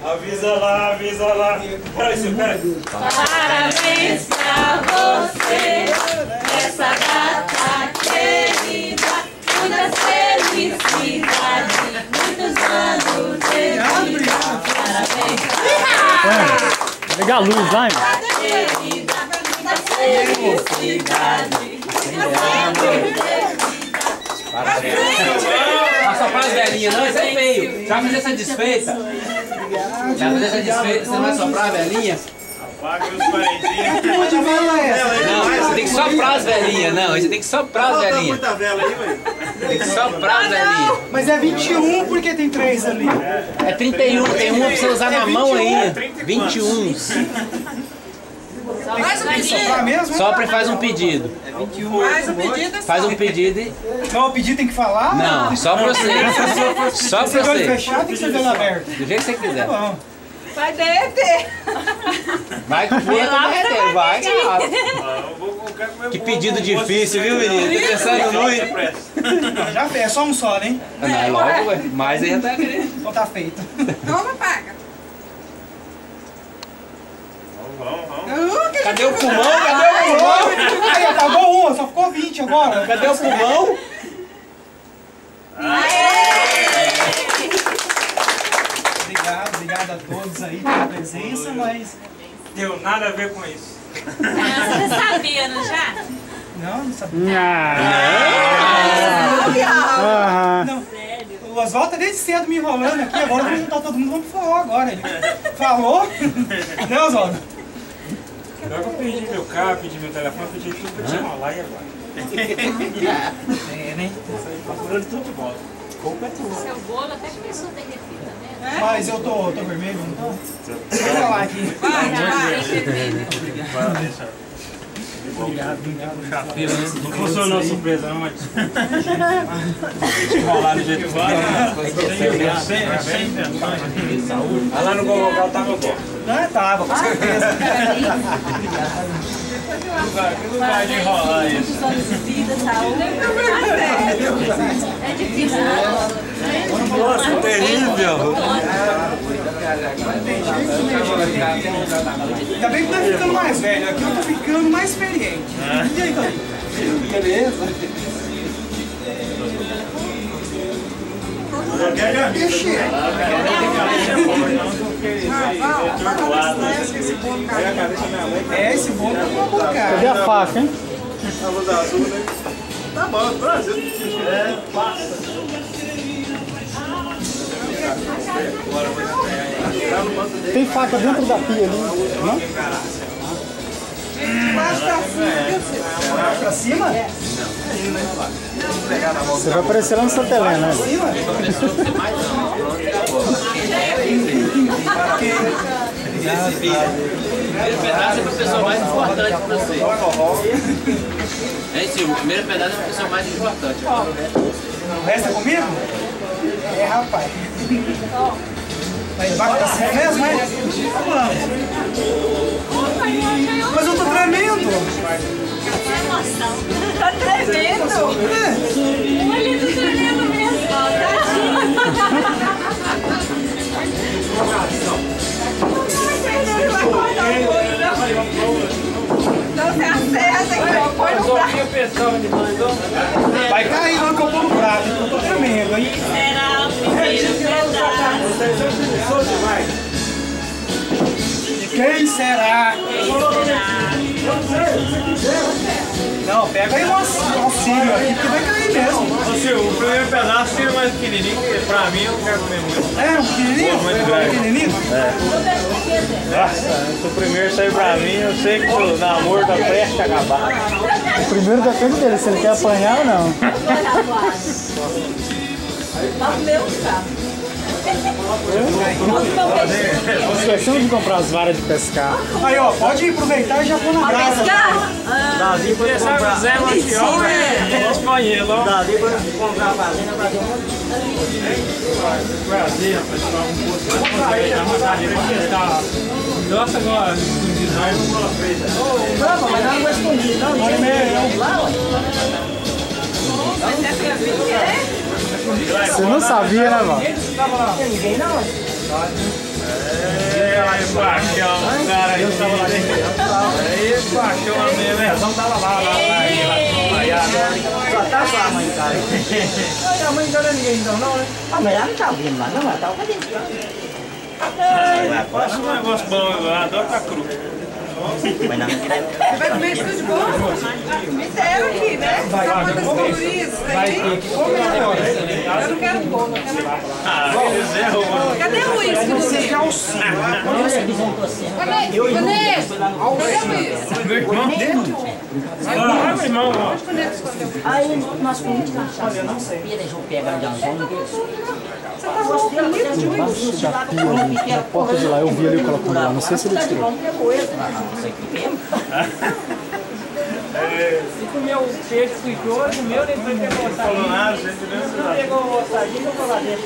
Avisa lá, avisa lá. Peraí, peraí. Parabéns pra você, nessa data querida. Muitas felicidades, muitos anos de vida. Parabéns. Liga a luz lá, irmão. Querida, muitas felicidades, muitos anos de vida. Não só faz velhinha, não, isso é feio. Já fazer essa desfeita? Já fazer essa desfeita? Você não vai soprar a velhinha? Apaga os paredinhos. Onde vela é essa? Não, você tem que soprar as velhinhas, não. Você tem que soprar as velhinhas. Muita vela aí, velho. Tem que soprar as velhinhas. Mas é 21 porque tem 3 ali. É 31, tem uma pra você usar na mão ainda. 21. Faz o pedido mesmo? Sopra e faz um pedido. Faz o pedido. Faz um pedido e... Não, o pedido tem que falar? Não, só pra você. Só Você pra vai você. fechar, tem que ser olho aberto. Do jeito que você quiser. Tá bom. Vai derreter. Vai com força, derreter. Vai, gato. Eu vou colocar com meu Que pedido difícil, viu, menino? Tô pensando muito. Não, já fez, é só um só, né? Não, é logo, ué. Mas aí já tá querendo. Então tá feito. Toma, paga. Vamos. Cadê o pulmão? Cadê o pulmão? Aí, acabou uma, só ficou 20 agora. Cadê o pulmão? Obrigado a todos aí pela presença, mas... Deu nada a ver com isso. Você sabia, não já? Não sabia. Não. O Oswaldo tá desde cedo me enrolando aqui, agora vamos juntar todo mundo, vamos pro forró agora. Ele falou, né, Oswaldo? Agora eu perdi meu carro, perdi meu telefone, perdi tudo pra te enrolar e agora? É, né? Procurando tudo de volta. Culpa é tua. Seu bolo até começou a derreter, tá vendo? Mas eu tô vermelho, não tô? Vou falar aqui. Obrigado. Não funcionou a surpresa, não, mas enrolar do jeito que vai. Vai lá no local tava bom. Não, tava, com certeza. Que lugar de enrolar isso? Muitos anos de vida, saúde. É difícil, né? Nossa, terrível. Ainda bem que tá ficando mais velho, aqui eu tô ficando mais experiente. E aí, Tony? Beleza? É, esse bolo é uma boa, cara. Cadê a faca, hein? Tá bom, Brasil. É, passa. Tem faca dentro da pia ali, não? Pra cima? Você vai aparecer lá no Satelé, né? Primeiro pedaço é pra pessoa mais importante pra você. É isso, o primeiro pedaço é pra pessoa mais importante. O resto é comigo? É, rapaz. Vai debaixo da cima mesmo, é? Mas eu tô tremendo. Que emoção. Tá tremendo? Olha, tá tremendo mesmo. Então você acerta aqui, põe no prato. Vai cair na hora que eu pôr no prato, eu tô tremendo. Aí. Será o primeiro pedaço. Quem será? Não, pega aí um auxílio aqui que vai cair mesmo. O primeiro pedaço seria mais pequenininho, porque pra mim eu não quero comer muito. É, um pequenininho? Pequenininho? Nossa, se o primeiro sair pra mim, eu sei que o namoro tá prestes a acabar. O primeiro depende dele, se ele quer apanhar ou não. Esquecemos de comprar as varas de pescar. Aí, ó, pode aproveitar e já pôr na brasa. Davi foi comprar Zé Mandioca, espanhol. Davi foi comprar a fazenda pra Brasil, pessoal, um pouco. Nossa, agora, Não, mas nada vai escondido, não. Não é meio, Você não sabia, né, mano? Ninguém não. Aí, paixão, cara. Aí, paixão mesmo. Nós tava lá. Só tá só a mãe, cara. A mãe não era ninguém então, não, né? Ah, mas ela não tava vindo lá, não, ela tava dentro de casa. Passa um negócio bom agora, adoro tá cru. Mas não. Você vai comer isso de bom? Me deram aqui, né? Só quantas calorias isso aí? Eu não quero bolo, eu quero... Ah, eles erram. Cadê o uísque? Você já o sim. Cadê o uísque? Meu irmão dentro? Ah, meu irmão, ó. Aí nós fomos cachaça. Eu não sei. Pia deixou pegar de anzônio. Você tá louco? Na porta de lá, eu vi ali colocando lá. Não sei se ele tirou. Se comer o peixe frijoso, o meu nem foi pegar o ossadinho. Não pegou o ossadinho, eu vou lá dentro.